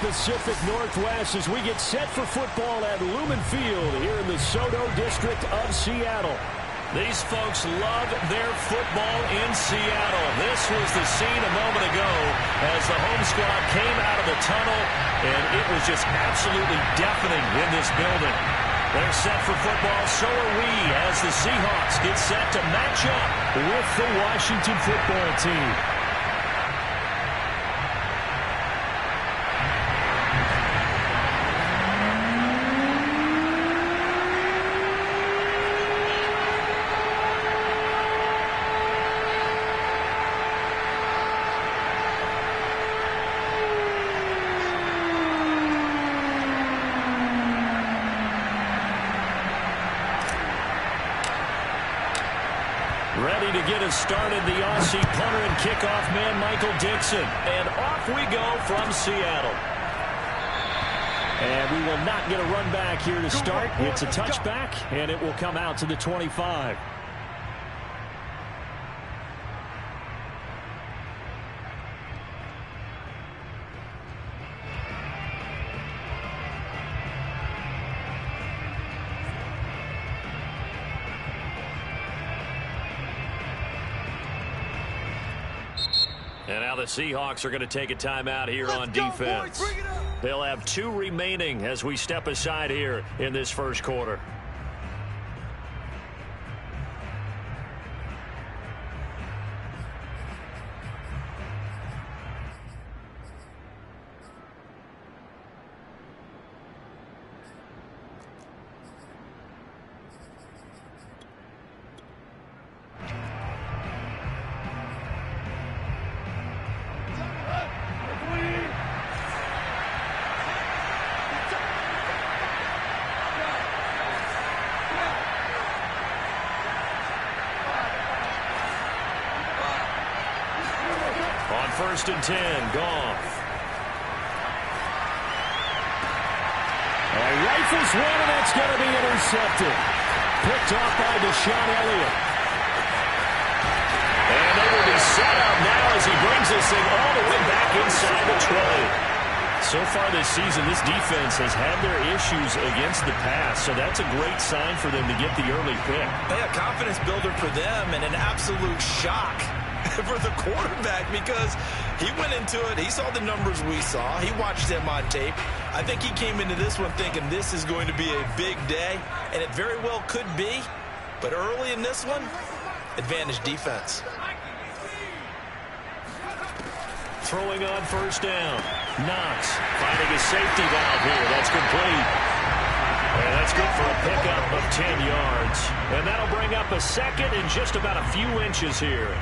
Pacific Northwest as we get set for football at Lumen Field here in the SoDo district of Seattle. These folks love their football in Seattle. This was the scene a moment ago as the home squad came out of the tunnel, and it was just absolutely deafening in this building. They're set for football, so are we, as the Seahawks get set to match up with the Washington football team. Ready to get us started, the Aussie punter and kickoff man, Michael Dixon. And off we go from Seattle. And we will not get a run back here to start. It's a touchback, and it will come out to the 25. And now the Seahawks are going to take a timeout here on defense. They'll have 2 remaining as we step aside here in this first quarter. First and 10, Goff. Rifles one, and that's going to be intercepted. Picked off by Deshaun Elliott. And they will be set up now as he brings this thing all the way back inside the 20. So far this season, this defense has had their issues against the pass, so that's a great sign for them to get the early pick. A confidence builder for them and an absolute shock for the quarterback because he went into it. He saw the numbers we saw. He watched them on tape. I think he came into this one thinking this is going to be a big day, and it very well could be. But early in this one, advantage defense. Throwing on first down. Knox finding a safety valve here. That's complete. And that's good for a pickup of 10 yards. And that'll bring up a second and just about a few inches here.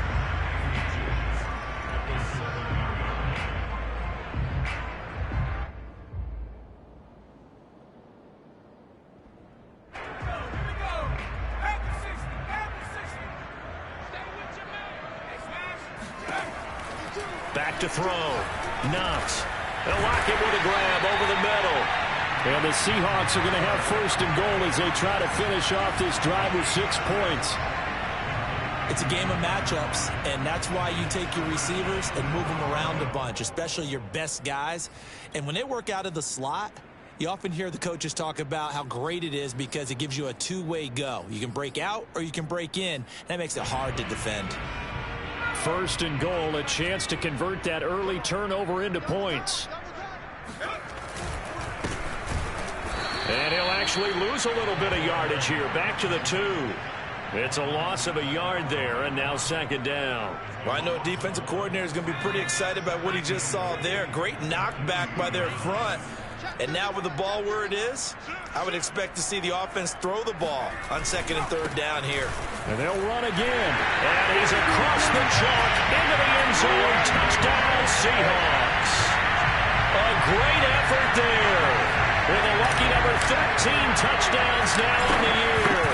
Back to throw. Knox. They'll lock it with a grab over the middle. And the Seahawks are going to have first and goal as they try to finish off this drive with 6 points. It's a game of matchups, and that's why you take your receivers and move them around a bunch, especially your best guys. And when they work out of the slot, you often hear the coaches talk about how great it is because it gives you a two-way go. You can break out or you can break in. That makes it hard to defend. First and goal, a chance to convert that early turnover into points. And he'll actually lose a little bit of yardage here. Back to the 2. It's a loss of a yard there, and now second down. Well, I know a defensive coordinator is going to be pretty excited about what he just saw there. Great knockback by their front. And now with the ball where it is, I would expect to see the offense throw the ball on second and third down here. And they'll run again. And he's across the chalk into the end zone. Touchdown, Seahawks. A great effort there. With a lucky number 13 touchdowns now on the year.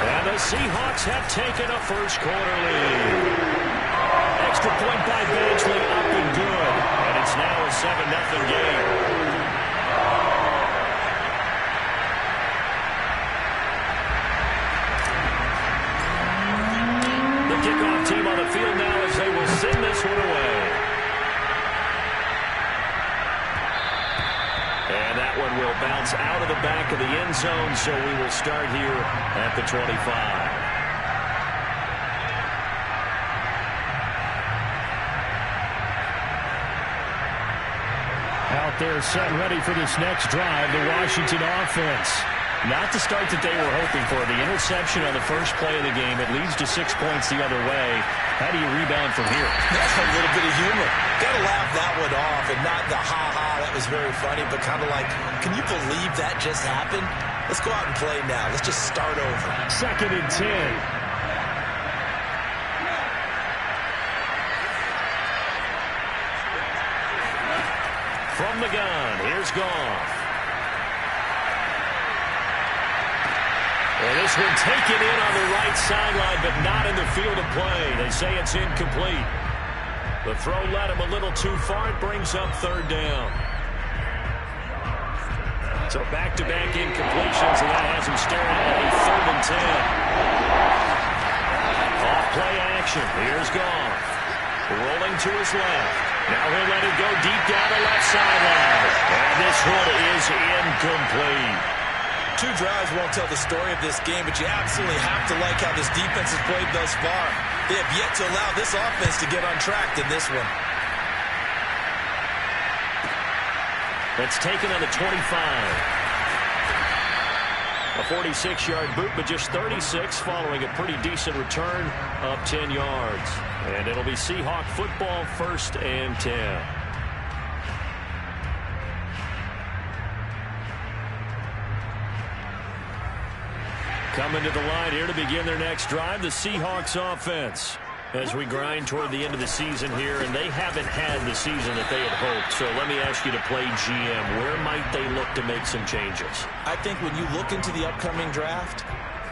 And the Seahawks have taken a first quarter lead. Extra point by Badgley up and good. And it's now a 7-0 game. Kickoff team on the field now as they will send this one away. bounce out of the back of the end zone, so we will start here at the 25. Out there set ready for this next drive, the Washington offense. Not the start that they were hoping for. The interception on the first play of the game. It leads to 6 points the other way. How do you rebound from here? That's a little bit of humor. Got to laugh that one off, and not the ha-ha, that was very funny, but kind of like, can you believe that just happened? Let's go out and play now. Let's just start over. 2nd and 10. From the gun, here's Goff. And this one taken in on the right sideline, but not in the field of play. They say it's incomplete. The throw led him a little too far. It brings up 3rd down. So back-to-back incompletions, and that has him staring at a 3rd and 10. Off play action. Here's Goff. Rolling to his left. Now he'll let it go deep down the left sideline. And this one is incomplete. 2 drives won't tell the story of this game, but you absolutely have to like how this defense has played thus far. They have yet to allow this offense to get untracked in this one. That's taken on the 25. A 46-yard boot, but just 36 following a pretty decent return of 10 yards. And it'll be Seahawk football, 1st and 10. Coming to the line here to begin their next drive, the Seahawks offense. As we grind toward the end of the season here, and they haven't had the season that they had hoped. So let me ask you to play GM. Where might they look to make some changes? I think when you look into the upcoming draft,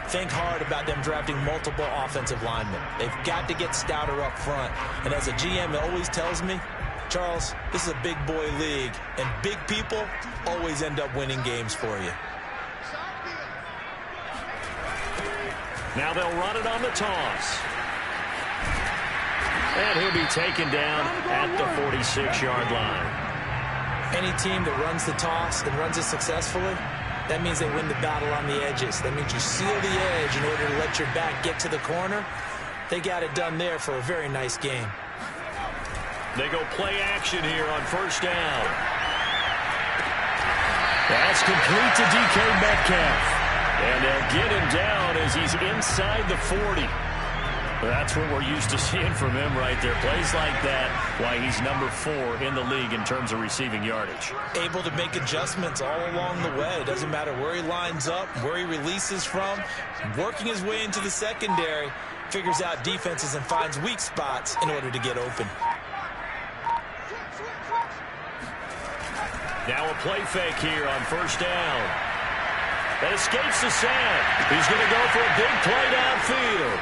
think hard about them drafting multiple offensive linemen. They've got to get stouter up front. And as a GM, it always tells me, Charles, this is a big boy league, and big people always end up winning games for you. Now they'll run it on the toss. And he'll be taken down at the 46-yard line. Any team that runs the toss and runs it successfully, that means they win the battle on the edges. That means you seal the edge in order to let your back get to the corner. They got it done there for a very nice game. They go play action here on 1st down. That's complete to DK Metcalf. And they'll get him down as he's inside the 40. That's what we're used to seeing from him right there. Plays like that, why he's number 4 in the league in terms of receiving yardage. Able to make adjustments all along the way. Doesn't matter where he lines up, where he releases from. Working his way into the secondary, figures out defenses and finds weak spots in order to get open. Now a play fake here on 1st down. That escapes the sack. He's going to go for a big play downfield.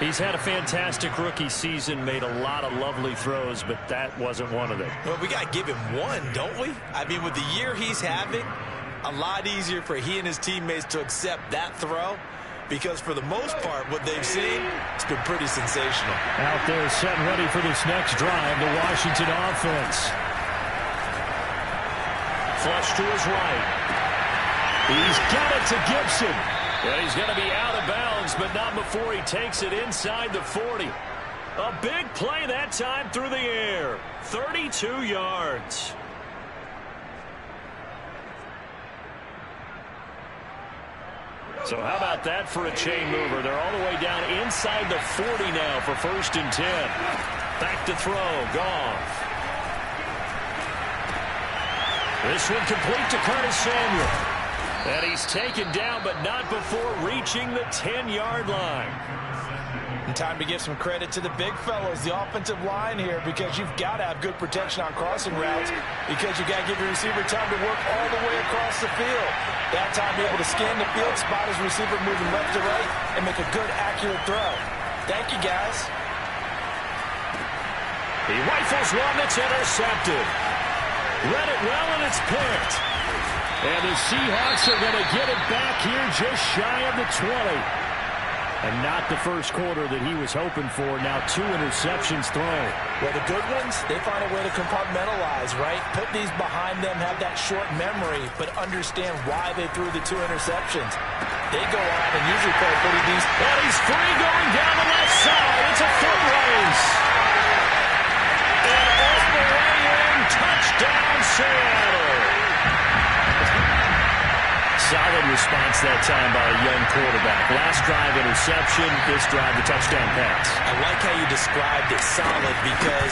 He's had a fantastic rookie season, made a lot of lovely throws, but that wasn't one of them. Well, we got to give him one, don't we? I mean, with the year he's having, a lot easier for he and his teammates to accept that throw, because for the most part, what they've seen, it's been pretty sensational. Out there set ready for this next drive, the Washington offense. Flush to his right. He's got it to Gibson. And he's going to be out of bounds, but not before he takes it inside the 40. A big play that time through the air. 32 yards. So how about that for a chain mover? They're all the way down inside the 40 now for 1st and 10. Back to throw. Goff. This one complete to Curtis Samuel. And he's taken down, but not before reaching the 10-yard line. And time to give some credit to the big fellows, the offensive line here, because you've got to have good protection on crossing routes, because you've got to give your receiver time to work all the way across the field. That time to be able to scan the field, spot his receiver moving left to right, and make a good, accurate throw. Thank you, guys. He rifles one that's intercepted. Read it well, and it's picked. And the Seahawks are going to get it back here just shy of the 20. And not the first quarter that he was hoping for. Now 2 interceptions thrown. Well, the good ones, they find a way to compartmentalize, right? Put these behind them, have that short memory, but understand why they threw the 2 interceptions. They go on and usually play pretty decent. And he's free going down the left side. It's a foot race. And all the way in, touchdown Seattle. Solid response that time by a young quarterback. Last drive interception, this drive the touchdown pass. I like how you described it solid because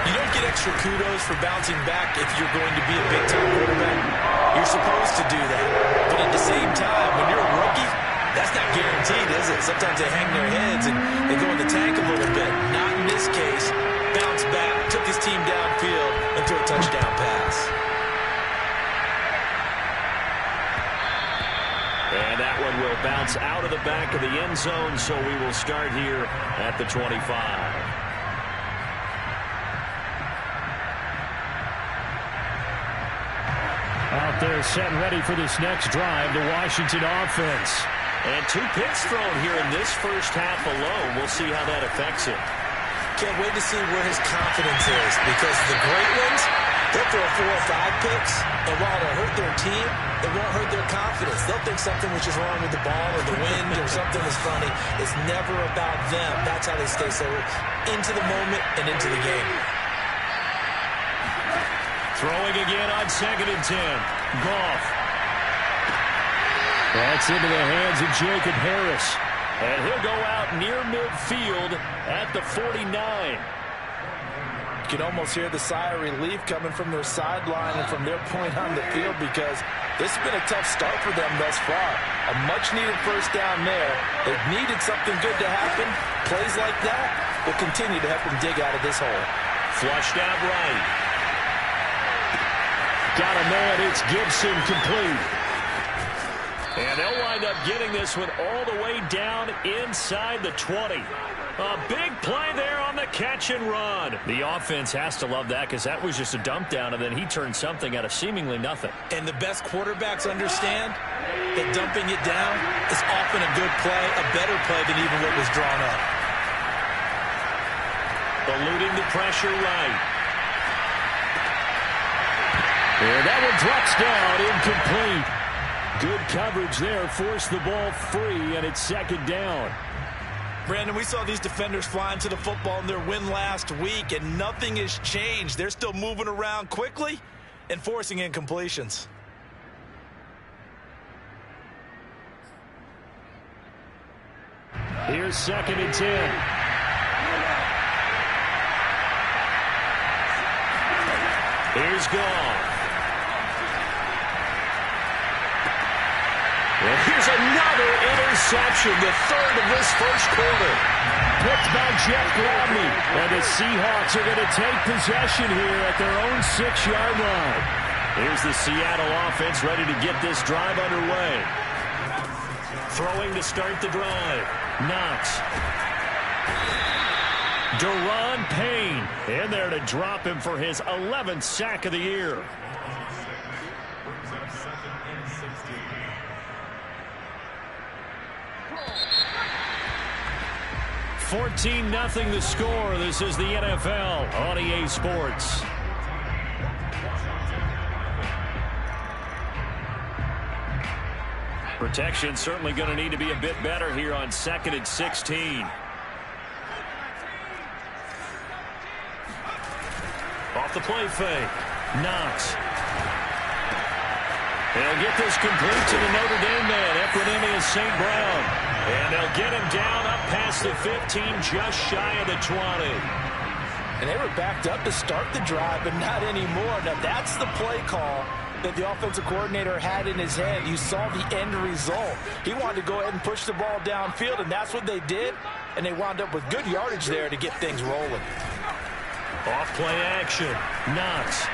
you don't get extra kudos for bouncing back if you're going to be a big-time quarterback. You're supposed to do that. But at the same time, when you're a rookie, that's not guaranteed, is it? Sometimes they hang their heads and they go in the tank a little bit. Not in this case. Bounce back, took his team downfield, and threw a touchdown pass. And that one will bounce out of the back of the end zone, so we will start here at the 25. Out there set and ready for this next drive, the Washington offense. And 2 picks thrown here in this first half alone. We'll see how that affects it. Can't wait to see where his confidence is because the great ones, they'll throw 4 or 5 picks, and while it'll hurt their team, it won't hurt their confidence. They'll think something was just wrong with the ball or the wind or something was funny. It's never about them. That's how they stay so into the moment and into the game. Throwing again on 2nd and 10. Goff. That's into the hands of Jacob Harris. And he'll go out near midfield at the 49. You can almost hear the sigh of relief coming from their sideline and from their point on the field because this has been a tough start for them thus far. A much-needed first down there. They've needed something good to happen. Plays like that will continue to help them dig out of this hole. Flushed out right. Got a man. It's Gibson complete. And they'll wind up getting this one all the way down inside the 20. A big play there on the catch and run. The offense has to love that because that was just a dump down, and then he turned something out of seemingly nothing. And the best quarterbacks understand that dumping it down is often a good play, a better play than even what was drawn up. Eluding the pressure right. And that one drops down, incomplete. Good coverage there, forced the ball free, and it's 2nd down. Brandon, we saw these defenders flying to the football in their win last week, and nothing has changed. They're still moving around quickly and forcing incompletions. Here's 2nd and 10. Here's Goff. And here's another interception, the 3rd of this first quarter. Picked by Jeff Gladney. And the Seahawks are going to take possession here at their own 6-yard line. Here's the Seattle offense ready to get this drive underway. Throwing to start the drive. Knox. Daron Payne in there to drop him for his 11th sack of the year. 14-0 the score. This is the NFL on EA Sports. Protection certainly going to need to be a bit better here on 2nd and 16. Off the play fake. Knox. They'll get this complete to the Notre Dame man, Equanimous St. Brown. And they'll get him down up past the 15, just shy of the 20. And they were backed up to start the drive, but not anymore. Now, that's the play call that the offensive coordinator had in his head. You saw the end result. He wanted to go ahead and push the ball downfield, and that's what they did. And they wound up with good yardage there to get things rolling. Off-play action. Knox.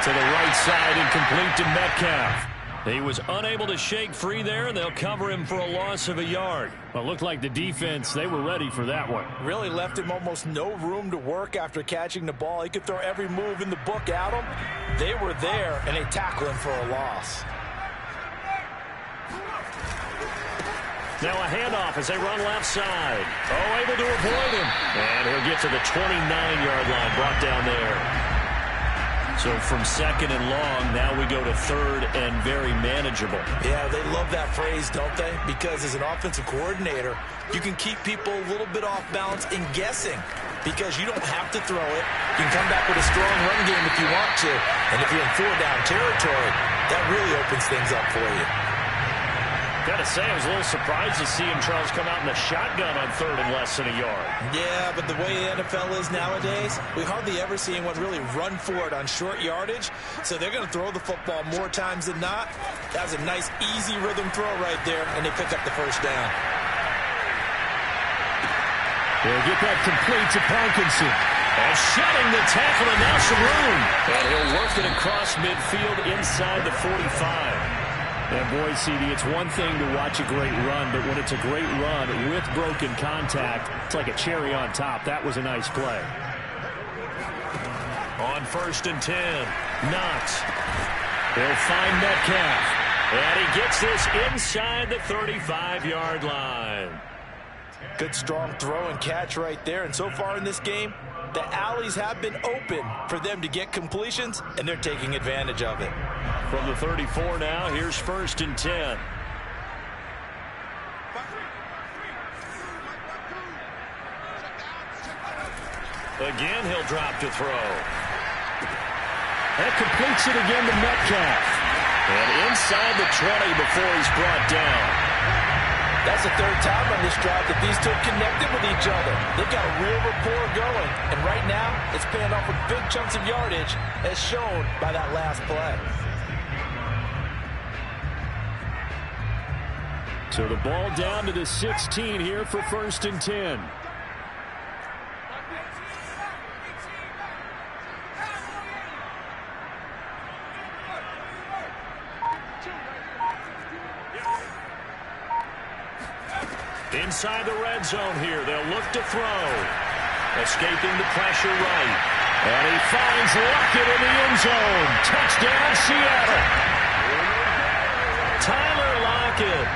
To the right side and complete to Metcalf. He was unable to shake free there, and they'll cover him for a loss of a yard. Well, it looked like the defense, they were ready for that one. Really left him almost no room to work after catching the ball. He could throw every move in the book at him. They were there, and they tackled him for a loss. Now a handoff as they run left side. Oh, able to avoid him. And he'll get to the 29-yard line, brought down there. So from second and long, now we go to third and very manageable. Yeah, they love that phrase, don't they? Because as an offensive coordinator, you can keep people a little bit off balance in guessing because you don't have to throw it. You can come back with a strong run game if you want to. And if you're in four-down territory, that really opens things up for you. Gotta say, I was a little surprised to see him, Charles, come out in a shotgun on third and less than a yard. Yeah, but the way the NFL is nowadays, we hardly ever see anyone really run for it on short yardage. So they're going to throw the football more times than not. That was a nice, easy rhythm throw right there, and they pick up the first down. They'll get that complete to Parkinson. And shutting the tackle, and now some room. And he'll work it across midfield inside the 45. And boy, CD, it's one thing to watch a great run, but when it's a great run with broken contact, it's like a cherry on top. That was a nice play. On 1st and 10, Knox. They'll find Metcalf. And he gets this inside the 35-yard line. Good, strong throw and catch right there. And so far in this game, the alleys have been open for them to get completions, and they're taking advantage of it. From the 34 now, here's 1st and 10. Again, he'll drop to throw. That completes it again to Metcalf. And inside the 20 before he's brought down. That's the third time on this drive that these two connected with each other. They've got a real rapport going. And right now, it's paying off with big chunks of yardage, as shown by that last play. So the ball down to the 16 here for 1st and 10. Inside the red zone here, they'll look to throw. Escaping the pressure right. And he finds Lockett in the end zone. Touchdown, Seattle. Tyler Lockett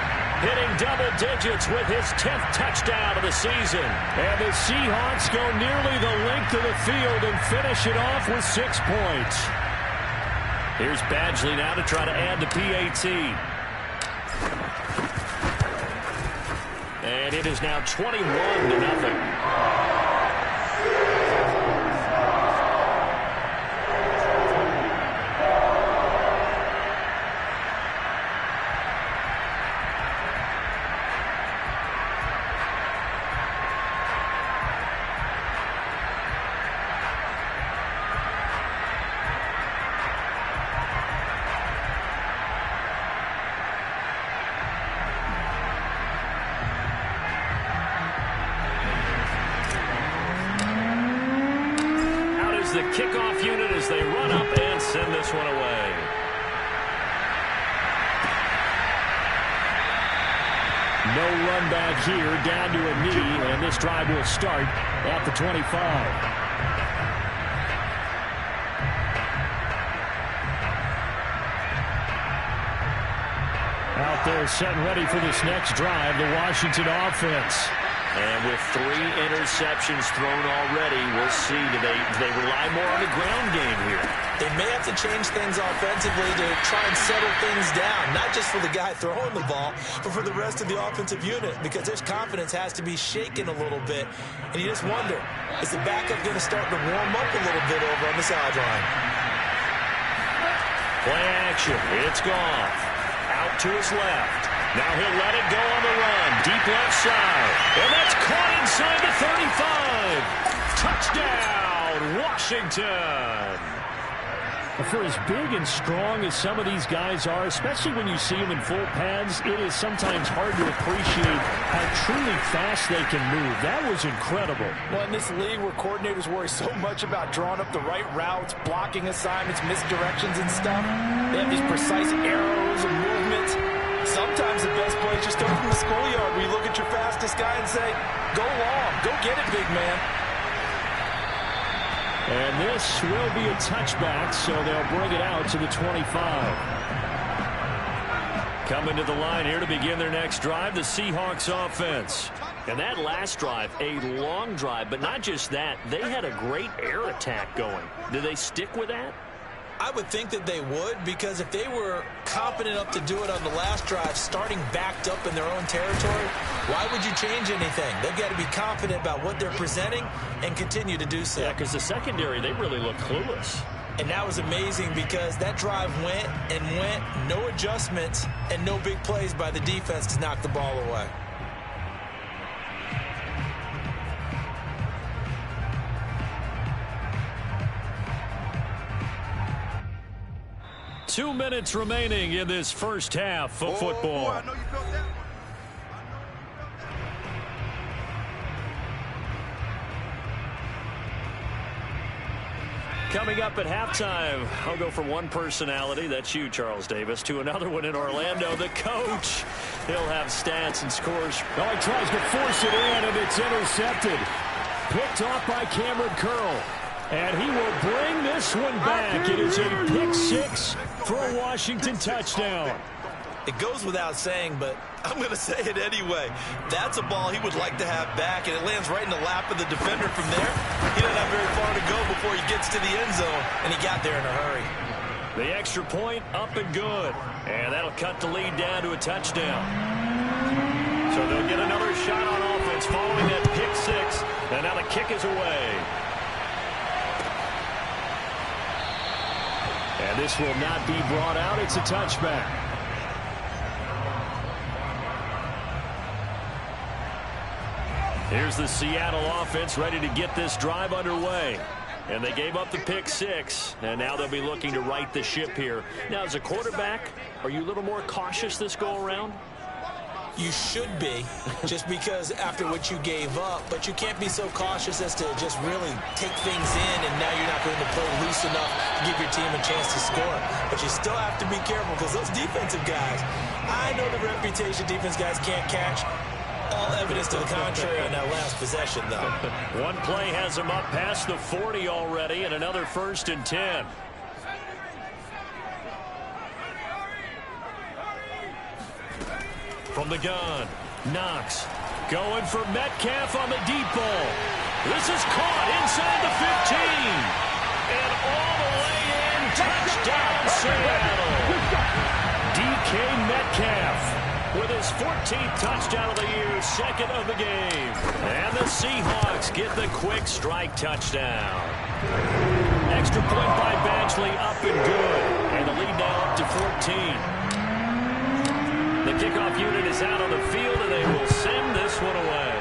hitting double digits with his 10th touchdown of the season. And the Seahawks go nearly the length of the field and finish it off with 6 points. Here's Badgley now to try to add the PAT. And it is now 21-0. The kickoff unit as they run up and send this one away. No run back here, down to a knee, and this drive will start at the 25. Out there set and ready for this next drive, the Washington offense. And with 3 interceptions thrown already, we'll see. Do they rely more on the ground game here? They may have to change things offensively to try and settle things down, not just for the guy throwing the ball, but for the rest of the offensive unit, because their confidence has to be shaken a little bit. And you just wonder, is the backup going to start to warm up a little bit over on the sideline? Play action. It's gone. Out to his left. Now he'll let it go on the run. Deep left side. And that's caught inside the 35. Touchdown, Washington. For as big and strong as some of these guys are, especially when you see them in full pads, it is sometimes hard to appreciate how truly fast they can move. That was incredible. Well, in this league where coordinators worry so much about drawing up the right routes, blocking assignments, misdirections and stuff, they have these precise arrows and movements. Sometimes the best play is just over from the schoolyard where you look at your fastest guy and say, go long, go get it, big man. And this will be a touchback, so they'll bring it out to the 25. Coming to the line here to begin their next drive, the Seahawks offense. And that last drive, a long drive, but not just that. They had a great air attack going. Do they stick with that? I would think that they would, because if they were confident enough to do it on the last drive, starting backed up in their own territory, why would you change anything? They've got to be confident about what they're presenting and continue to do so. Yeah, because the secondary, they really look clueless. And that was amazing because that drive went and went, no adjustments, and no big plays by the defense to knock the ball away. Two minutes remaining in this first half of football. I know you felt that one. Coming up at halftime, I'll go from one personality, that's you, Charles Davis, to another one in Orlando, the coach. He'll have stats and scores. Oh, he tries to force it in, and it's intercepted. Picked off by Cameron Curl. And he will bring this one back. It is a pick six for a Washington touchdown. It goes without saying, but I'm going to say it anyway. That's a ball he would like to have back, and it lands right in the lap of the defender from there. He doesn't have very far to go before he gets to the end zone, and he got there in a hurry. The extra point up and good. And that'll cut the lead down to a touchdown. So they'll get another shot on offense following that pick six. And now the kick is away. And this will not be brought out. It's a touchback. Here's the Seattle offense ready to get this drive underway. And they gave up the pick six, and now they'll be looking to right the ship here. Now, as a quarterback, are you a little more cautious this go-around? You should be, just because after what you gave up, but you can't be so cautious as to just really take things in, and now you're not going to play loose enough to give your team a chance to score. But you still have to be careful, because those defensive guys, I know the reputation defense guys can't catch. All evidence to the contrary on that last possession, though. One play has them up past the 40 already, and another 1st and 10. From the gun, Knox going for Metcalf on the deep ball. This is caught inside the 15. And all the way in, touchdown Seattle. DK Metcalf with his 14th touchdown of the year, 2nd of the game. And the Seahawks get the quick strike touchdown. Extra point by Badgley, up and good. And the lead now up to 14. The kickoff unit is out on the field, and they will send this one away.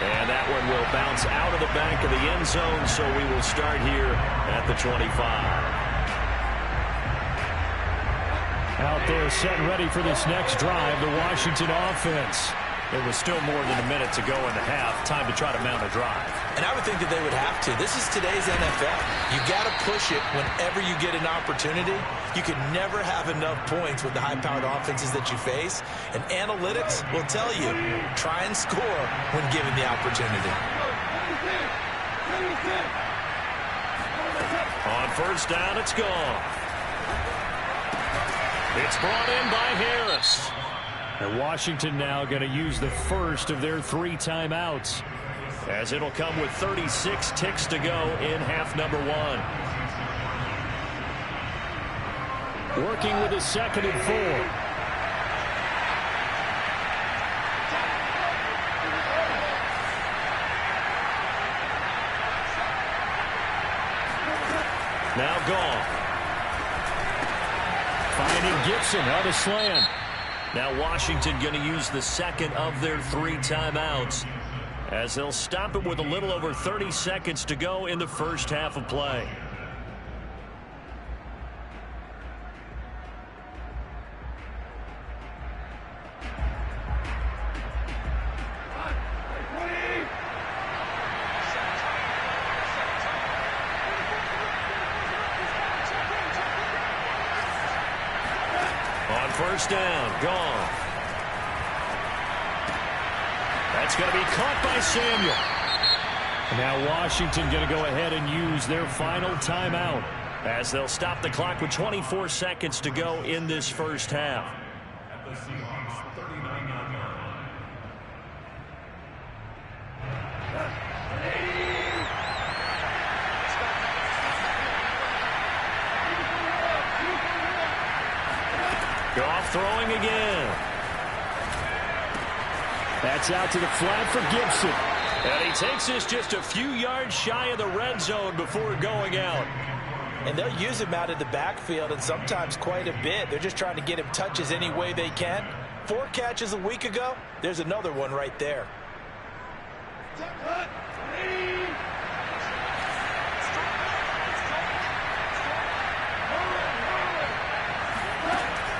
And that one will bounce out of the back of the end zone, so we will start here at the 25. Out there set and ready for this next drive, the Washington offense. There was still more than a minute to go in the half. Time to try to mount a drive. And I would think that they would have to. This is today's NFL. You got to push it whenever you get an opportunity. You can never have enough points with the high-powered offenses that you face. And analytics will tell you, try and score when given the opportunity. On 1st down, it's gone. It's brought in by Harris. And Washington now going to use the first of their 3 timeouts, as it'll come with 36 ticks to go in half number 1. Working with a 2nd and 4. Now gone. Finding Gibson on a slant. Now Washington going to use the 2nd of their 3 timeouts, as they'll stop it with a little over 30 seconds to go in the first half of play. On 1st down, gone. That's going to be caught by Samuel. Now Washington going to go ahead and use their final timeout. as they'll stop the clock with 24 seconds to go in this first half. Goff throwing again. That's out to the flat for Gibson. And he takes this just a few yards shy of the red zone before going out. And they'll use him out of the backfield, and sometimes quite a bit. They're just trying to get him touches any way they can. 4 catches a week ago. There's another one right there.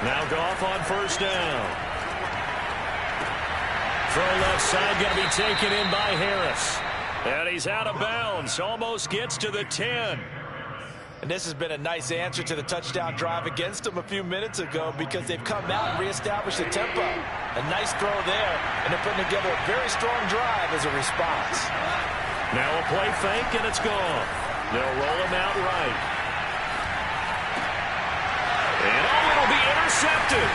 Now Goff on first down. Throw left side, going to be taken in by Harris. And he's out of bounds. Almost gets to the 10. And this has been a nice answer to the touchdown drive against them a few minutes ago, because they've come out and reestablished the tempo. A nice throw there, and they're putting together a very strong drive as a response. Now a play fake, and it's gone. They'll roll him out right. And it'll be intercepted.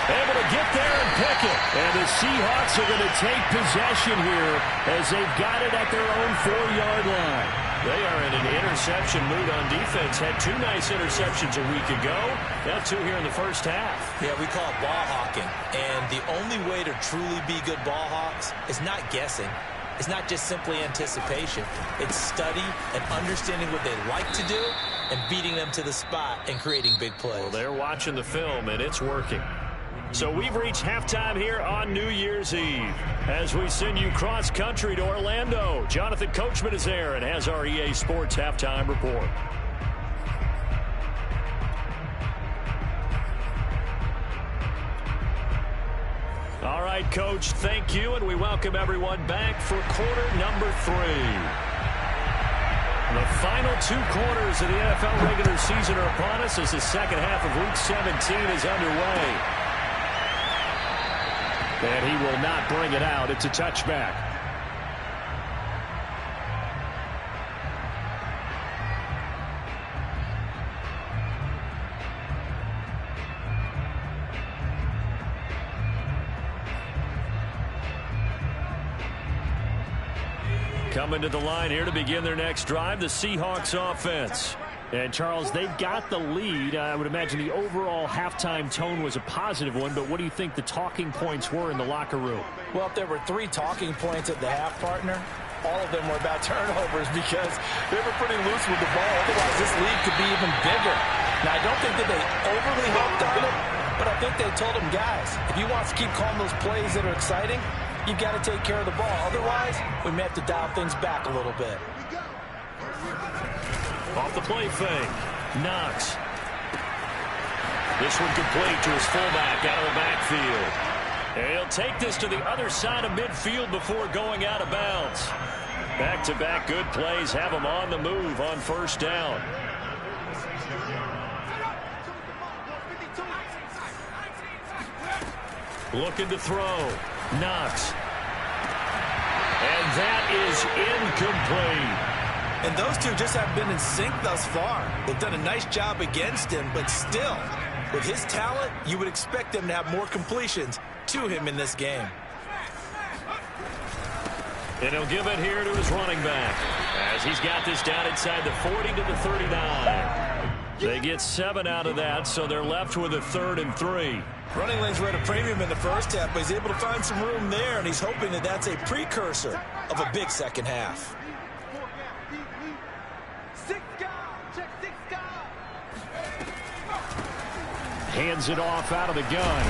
Able to get there and pick it. And the Seahawks are going to take possession here as they've got it at their own 4-yard line. They are in an interception mood on defense. Had 2 nice interceptions a week ago. Now 2 here in the first half. Yeah, we call it ball hawking. And the only way to truly be good ball hawks is not guessing. It's not just simply anticipation. It's study and understanding what they like to do and beating them to the spot and creating big plays. Well, they're watching the film, and it's working. So we've reached halftime here on New Year's Eve. As we send you cross-country to Orlando, Jonathan Coachman is there and has our EA Sports Halftime Report. All right, Coach, thank you, and we welcome everyone back for quarter number 3. The final 2 quarters of the NFL regular season are upon us as the second half of Week 17 is underway. And he will not bring it out. It's a touchback. Coming to the line here to begin their next drive, the Seahawks offense. And, Charles, they've got the lead. I would imagine the overall halftime tone was a positive one, but what do you think the talking points were in the locker room? Well, if there were 3 talking points at the half, partner, all of them were about turnovers because they were pretty loose with the ball. Otherwise, this lead could be even bigger. Now, I don't think that they overly hooked on it, but I think they told them, guys, if you want to keep calling those plays that are exciting, you've got to take care of the ball. Otherwise, we may have to dial things back a little bit. Off the play fake. Knox. This one complete to his fullback out of the backfield. And he'll take this to the other side of midfield before going out of bounds. Back-to-back good plays have him on the move on first down. Looking to throw. Knox. And that is incomplete. And those two just have been in sync thus far. They've done a nice job against him, but still, with his talent, you would expect them to have more completions to him in this game. And he'll give it here to his running back as he's got this down inside the 40 to the 39. They get 7 out of that, so they're left with a 3rd and 3. Running lanes were at a premium in the first half, but he's able to find some room there, and he's hoping that that's a precursor of a big second half. Hands it off out of the gun.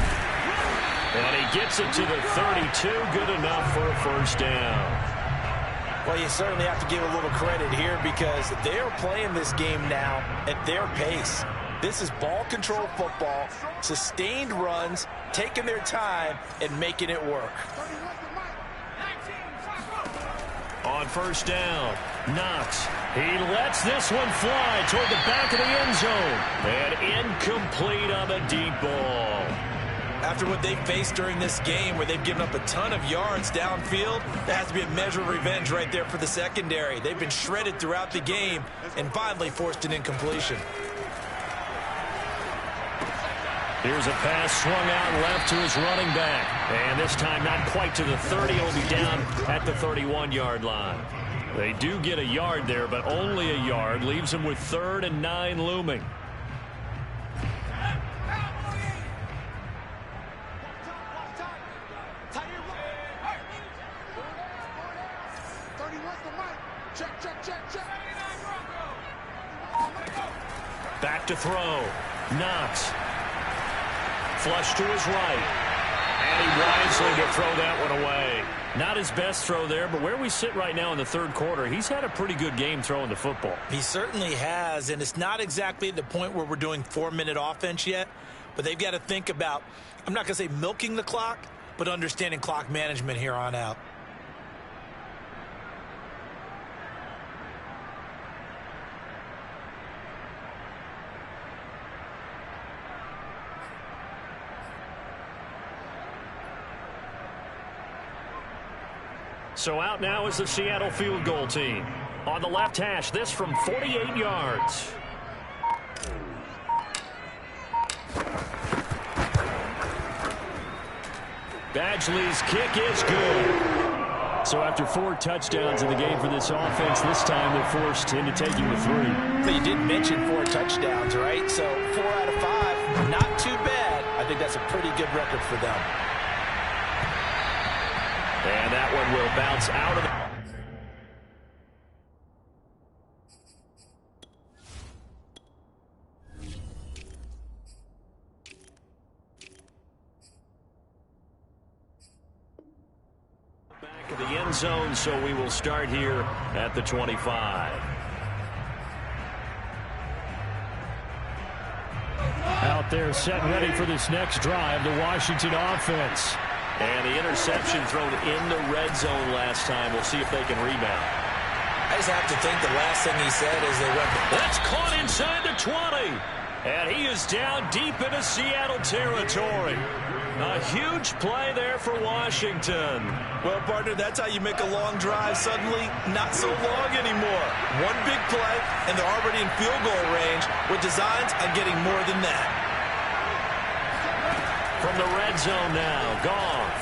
And he gets it to the 32. Good enough for a first down. Well, you certainly have to give a little credit here because they're playing this game now at their pace. This is ball control football, sustained runs, taking their time, and making it work. On first down, Knox. He lets this one fly toward the back of the end zone. And incomplete on the deep ball. After what they faced during this game where they've given up a ton of yards downfield, there has to be a measure of revenge right there for the secondary. They've been shredded throughout the game and finally forced an incompletion. Here's a pass swung out left to his running back. And this time not quite to the 30. He'll be down at the 31-yard line. They do get a yard there, but only a yard. Leaves them with 3rd and 9 looming. Back to throw. Knox. Flush to his right. And he wisely to throw that one away. Not his best throw there, but where we sit right now in the 3rd quarter, he's had a pretty good game throwing the football. He certainly has, and it's not exactly at the point where we're doing 4-minute offense yet, but they've got to think about, I'm not going to say milking the clock, but understanding clock management here on out. So out now is the Seattle field goal team. On the left hash, this from 48 yards. Badgley's kick is good. So after 4 touchdowns in the game for this offense, this time they're forced into taking the 3. But you did mention 4 touchdowns, right? So 4 out of 5, not too bad. I think that's a pretty good record for them. And that one will bounce out of the... back of the end zone, so we will start here at the 25. Out there set ready for this next drive, the Washington offense. And the interception thrown in the red zone last time. We'll see if they can rebound. I just have to think the last thing he said is they went... That's caught inside the 20. And he is down deep into Seattle territory. A huge play there for Washington. Well, partner, that's how you make a long drive suddenly not so long anymore. One big play, and they're already in field goal range with designs on getting more than that. From the red zone now, Goff.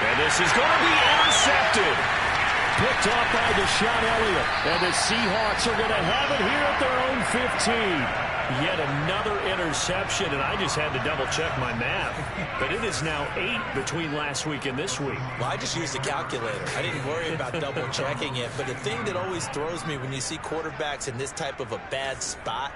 And this is going to be intercepted. Picked off by Deshaun Elliott. And the Seahawks are going to have it here at their own 15. Yet another interception, and I just had to double-check my math. But it is now 8 between last week and this week. Well, I just used a calculator. I didn't worry about double-checking it. But the thing that always throws me when you see quarterbacks in this type of a bad spot,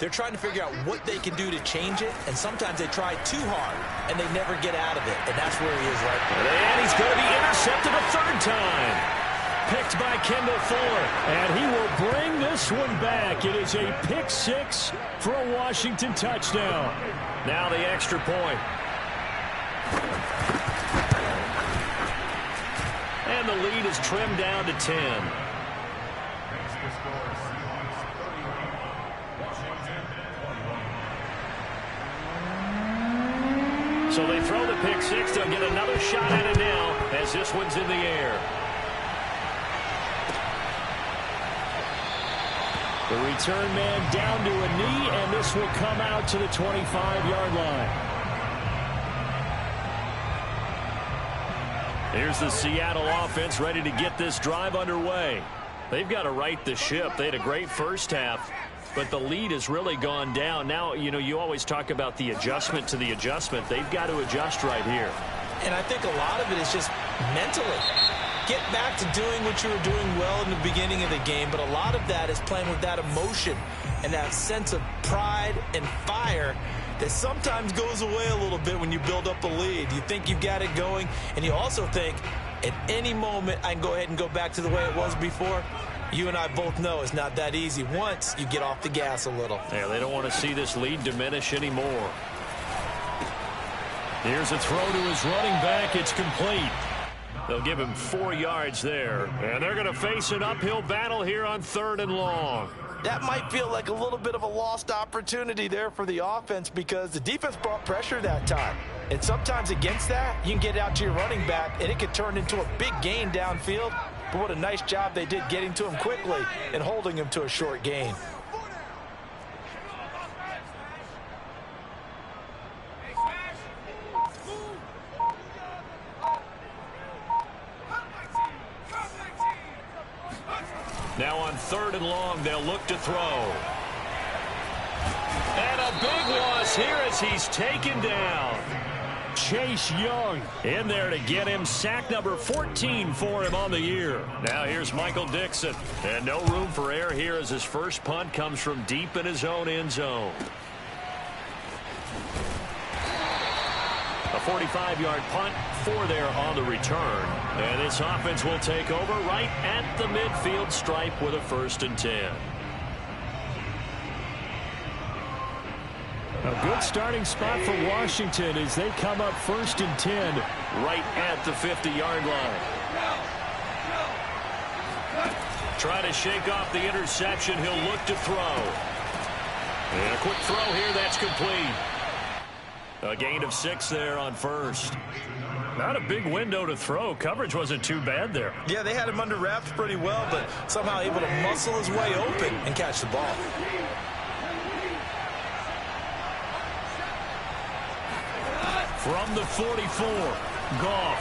they're trying to figure out what they can do to change it, and sometimes they try too hard, and they never get out of it, and that's where he is right now. And he's going to be intercepted a 3rd time. Picked by Kendall Fuller, and he will bring this one back. It is a pick 6 for a Washington touchdown. Now the extra point. And the lead is trimmed down to 10. So they throw the pick 6. They'll get another shot at it now as this one's in the air. The return man down to a knee, and this will come out to the 25-yard line. Here's the Seattle offense ready to get this drive underway. They've got to right the ship. They had a great first half, but the lead has really gone down. Now, you know, you always talk about the adjustment to the adjustment. They've got to adjust right here. And I think a lot of it is just mentally. Get back to doing what you were doing well in the beginning of the game, but a lot of that is playing with that emotion and that sense of pride and fire that sometimes goes away a little bit when you build up a lead. You think you've got it going, and you also think at any moment I can go ahead and go back to the way it was before. You and I both know it's not that easy once you get off the gas a little. Yeah, they don't want to see this lead diminish anymore. Here's a throw to his running back. It's complete. They'll give him 4 yards there. And they're going to face an uphill battle here on 3rd and long. that might feel like a little bit of a lost opportunity there for the offense because the defense brought pressure that time. And sometimes against that, you can get out to your running back, and it could turn into a big gain downfield. But what a nice job they did getting to him quickly and holding him to a short gain. Now on 3rd and long, they'll look to throw. And a big loss here as he's taken down. Chase Young in there to get him. Sack number 14 for him on the year. Now here's Michael Dixon. And no room for error here as his first punt comes from deep in his own end zone. A 45-yard punt for there on the return. And this offense will take over right at the midfield stripe with a 1st and 10. A good starting spot for Washington as they come up 1st and 10 right at the 50-yard line. Try to shake off the interception. He'll look to throw. And a quick throw here. That's complete. A gain of 6 there on 1st. Not a big window to throw. Coverage wasn't too bad there. Yeah, they had him under wraps pretty well, but somehow able to muscle his way open and catch the ball. From the 44, Goff.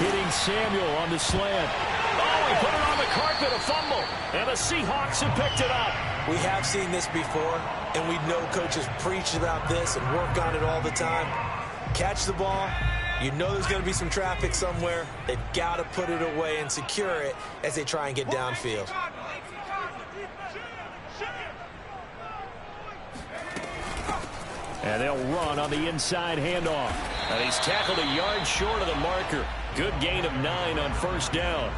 Hitting Samuel on the slant. Oh, he put it on the carpet, a fumble. And the Seahawks have picked it up. We have seen this before, and we know coaches preach about this and work on it all the time. Catch the ball. You know there's going to be some traffic somewhere. They've got to put it away and secure it as they try and get downfield. And they'll run on the inside handoff. And he's tackled a yard short of the marker. Good gain of 9 on 1st down.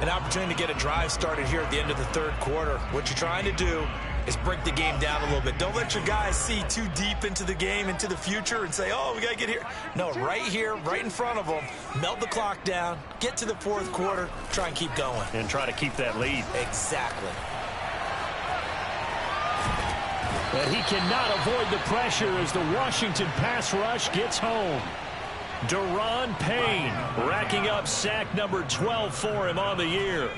An opportunity to get a drive started here at the end of the 3rd quarter. What you're trying to do is break the game down a little bit. Don't let your guys see too deep into the game, into the future, and say, oh, we got to get here. No, right here, right in front of them, melt the clock down, get to the 4th quarter, try and keep going. And try to keep that lead. Exactly. But he cannot avoid the pressure as the Washington pass rush gets home. Daron Payne racking up sack number 12 for him on the year.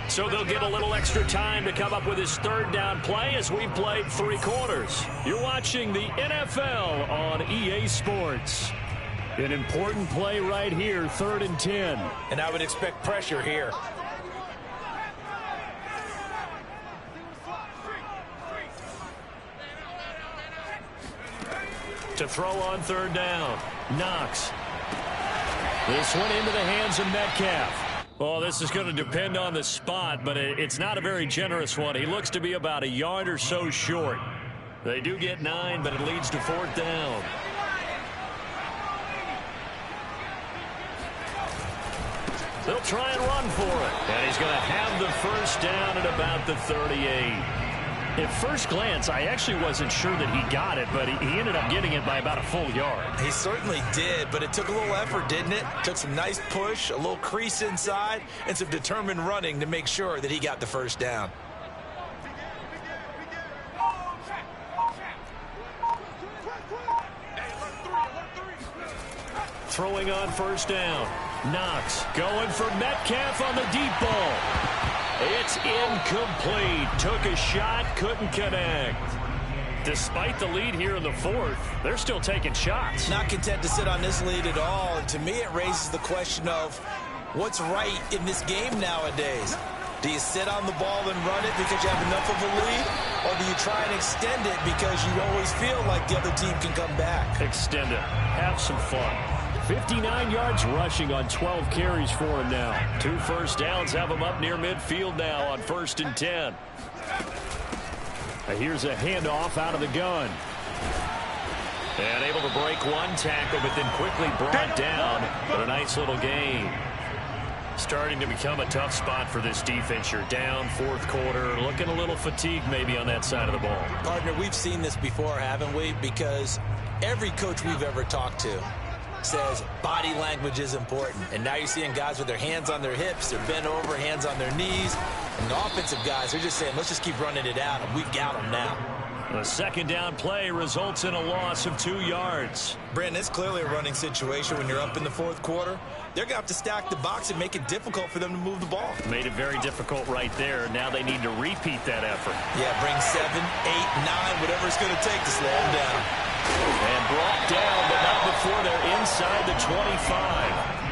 So they'll get a little extra time to come up with his 3rd down play as we've played 3 quarters. You're watching the NFL on EA Sports. An important play right here, 3rd and 10. And I would expect pressure here. To throw on 3rd down. Knox. This one into the hands of Metcalf. Well, this is going to depend on the spot, but it's not a very generous one. He looks to be about a yard or so short. They do get 9, but it leads to 4th down. They'll try and run for it. And he's going to have the 1st down at about the 38. At first glance, I actually wasn't sure that he got it, but he ended up getting it by about a full yard. He certainly did, but it took a little effort, didn't it? Took some nice push, a little crease inside, and some determined running to make sure that he got the 1st down. Throwing on 1st down. Knox going for Metcalf on the deep ball. It's incomplete. Took a shot, couldn't connect. Despite the lead here in the 4th, they're still taking shots. Not content to sit on this lead at all. And to me, it raises the question of what's right in this game nowadays. Do you sit on the ball and run it because you have enough of a lead? Or do you try and extend it because you always feel like the other team can come back? Extend it. Have some fun. 59 yards rushing on 12 carries for him now. 2 first downs have him up near midfield now on 1st and 10. Here's a handoff out of the gun. And able to break one tackle, but then quickly brought down. But a nice little gain. Starting to become a tough spot for this defense. You're down 4th quarter. Looking a little fatigued maybe on that side of the ball. Partner, we've seen this before, haven't we? Because every coach we've ever talked to says body language is important. And now you're seeing guys with their hands on their hips, they're bent over, hands on their knees. And the offensive guys, they're just saying, let's just keep running it out, and we've got them now. The second down play results in a loss of 2 yards. Brandon, it's clearly a running situation when you're up in the fourth quarter. They're going to have to stack the box and make it difficult for them to move the ball. Made it very difficult right there. Now they need to repeat that effort. Yeah, bring 7, 8, 9, whatever it's going to take to slow them down. And brought down, but not before they're inside the 25.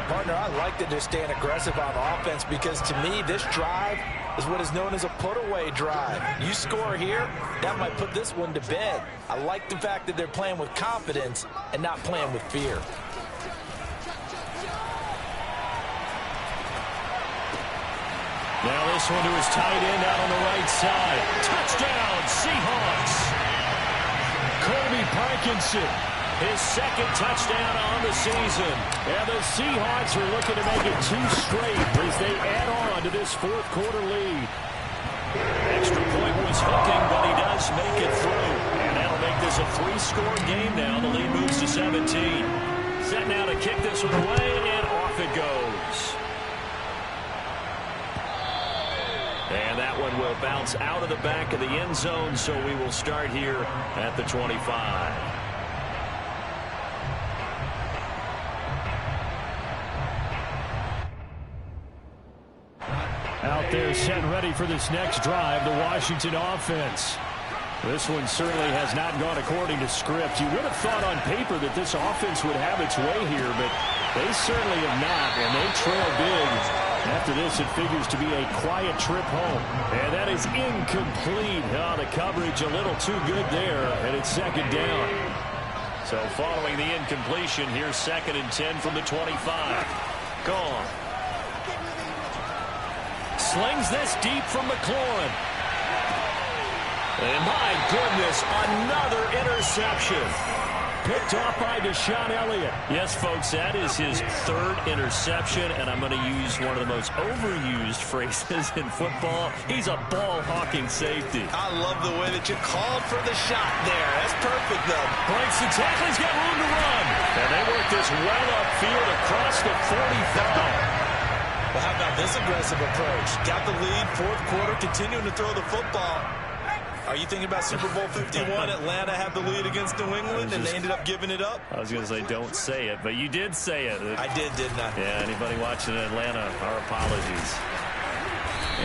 Partner, I like that they're staying aggressive on offense because, to me, this drive is what is known as a put-away drive. You score here, that might put this one to bed. I like the fact that they're playing with confidence and not playing with fear. Now this one to his tight end out on the right side. Touchdown, Seahawks. Colby Parkinson, his second touchdown on the season. And the Seahawks are looking to make it 2 straight as they add on to this fourth quarter lead. Extra point was hooking, but he does make it through. And that'll make this a 3-score game now. The lead moves to 17. Set now to kick this one away, and off it goes. And that one will bounce out of the back of the end zone, so we will start here at the 25. Out there set ready for this next drive, the Washington offense. This one certainly has not gone according to script. You would have thought on paper that this offense would have its way here, but they certainly have not, and they trail big. After this, it figures to be a quiet trip home. And that is incomplete. Oh, the coverage a little too good there, and it's second down. So following the incompletion, here's 2nd and 10 from the 25. Gone. Slings this deep from McLaurin. And my goodness, another interception. Picked off by Deshaun Elliott. Yes, folks, that is his 3rd interception, and I'm going to use one of the most overused phrases in football. He's a ball-hawking safety. I love the way that you called for the shot there. That's perfect, though. Breaks the tackle. He's got room to run. And they work this well upfield across the 45. Well, how about this aggressive approach? Got the lead, fourth quarter, continuing to throw the football. Are you thinking about Super Bowl 51? Atlanta had the lead against New England, and they ended up giving it up? I was going to say, don't say it, but you did say it. I did, didn't I? Yeah, anybody watching in Atlanta, our apologies.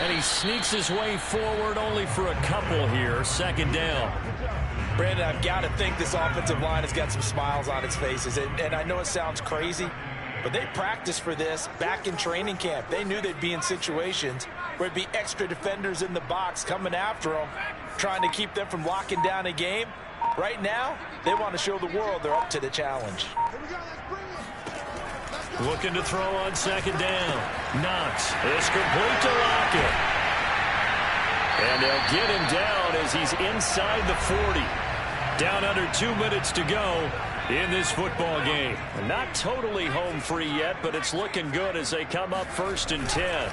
And he sneaks his way forward only for a couple here. 2nd down. Brandon, I've got to think this offensive line has got some smiles on its faces. And I know it sounds crazy, but they practiced for this back in training camp. They knew they'd be in situations where it'd be extra defenders in the box coming after them, trying to keep them from locking down a game. Right now, they want to show the world they're up to the challenge. Looking to throw on 2nd down. Knox is complete to Lockett. And they'll get him down as he's inside the 40. Down under 2 minutes to go in this football game. Not totally home free yet, but it's looking good as they come up 1st and 10.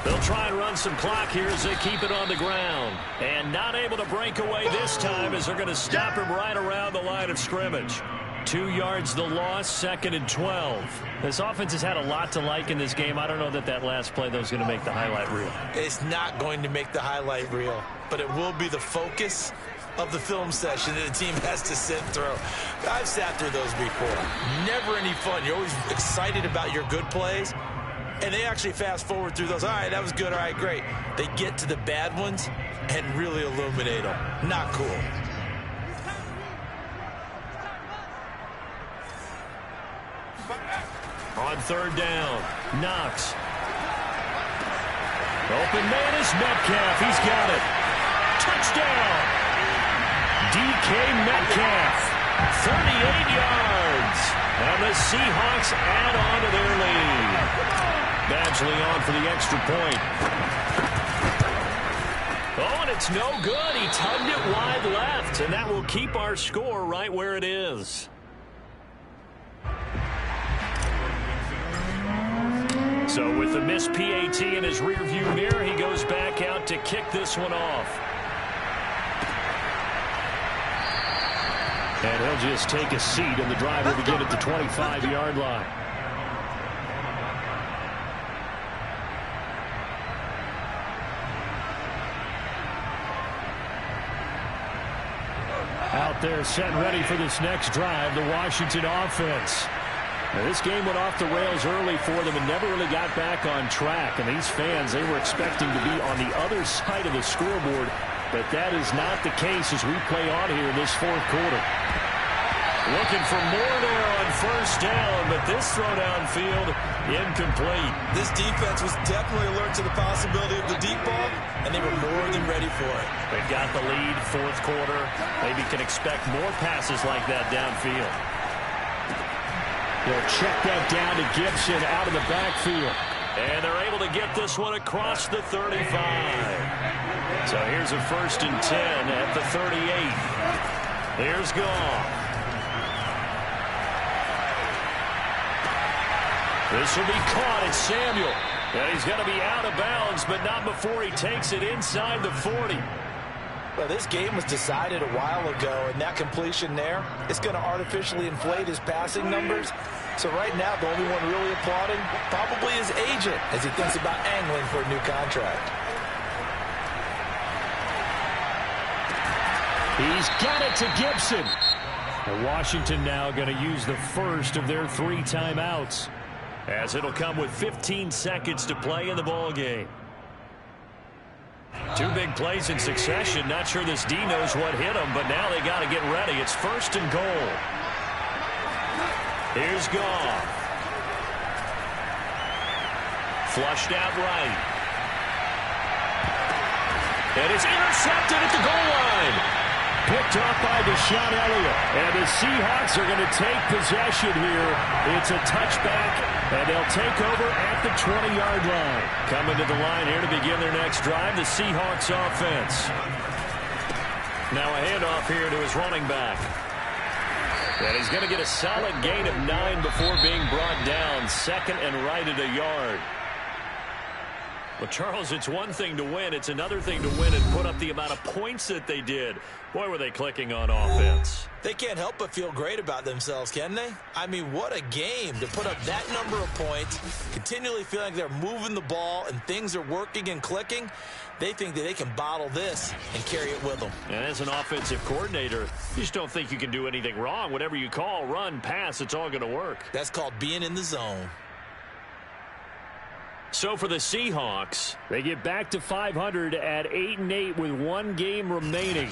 They'll try and run some clock here as they keep it on the ground. And not able to break away this time as they're going to stop him right around the line of scrimmage. 2 yards the loss, 2nd and 12. This offense has had a lot to like in this game. I don't know that that last play, though, is going to make the highlight reel. It's not going to make the highlight reel, but it will be the focus of the film session that the team has to sit through. I've sat through those before. Never any fun. You're always excited about your good plays. And they actually fast forward through those. All right, that was good. All right, great. They get to the bad ones and really illuminate them. Not cool. On 3rd down, Knox. Open man is Metcalf. He's got it. Touchdown. DK Metcalf. 38 yards. And the Seahawks add on to their lead. Badgley on for the extra point. Oh, and it's no good. He tugged it wide left, and that will keep our score right where it is. So with the missed PAT in his rearview mirror, he goes back out to kick this one off. And he'll just take a seat, and the drive will begin at the 25-yard line. Out there set and ready for this next drive, the Washington offense. Now, this game went off the rails early for them and never really got back on track. And these fans, they were expecting to be on the other side of the scoreboard, but that is not the case as we play on here in this fourth quarter. Looking for more there on first down, but this throw downfield incomplete. This defense was definitely alert to the possibility of the deep ball, and they were more than ready for it. They've got the lead, fourth quarter. Maybe can expect more passes like that downfield. They'll check that down to Gibson out of the backfield. And they're able to get this one across the 35. So here's a 1st and 10 at the 38. Here's Goff. This will be caught. It's Samuel. And he's going to be out of bounds, but not before he takes it inside the 40. Well, this game was decided a while ago, and that completion there is going to artificially inflate his passing numbers. So right now, the only one really applauding probably his agent as he thinks about angling for a new contract. He's got it to Gibson. And Washington now going to use the first of their 3 timeouts, as it'll come with 15 seconds to play in the ball game. 2 big plays in succession. Not sure this D knows what hit him, but now they got to get ready. It's 1st and goal. Here's Goff. Flushed out right. And it's intercepted at the goal line. Picked off by Deshaun Elliott. And the Seahawks are going to take possession here. It's a touchback, and they'll take over at the 20-yard line. Coming to the line here to begin their next drive, the Seahawks offense. Now a handoff here to his running back. And he's going to get a solid gain of 9 before being brought down. 2nd and right at a yard. Well, Charles, it's one thing to win. It's another thing to win and put up the amount of points that they did. Boy, were they clicking on offense. They can't help but feel great about themselves, can they? I mean, what a game to put up that number of points, continually feeling like they're moving the ball and things are working and clicking. They think that they can bottle this and carry it with them. And as an offensive coordinator, you just don't think you can do anything wrong. Whatever you call, run, pass, it's all going to work. That's called being in the zone. So for the Seahawks, they get back to 500 at 8-8 with 1 game remaining.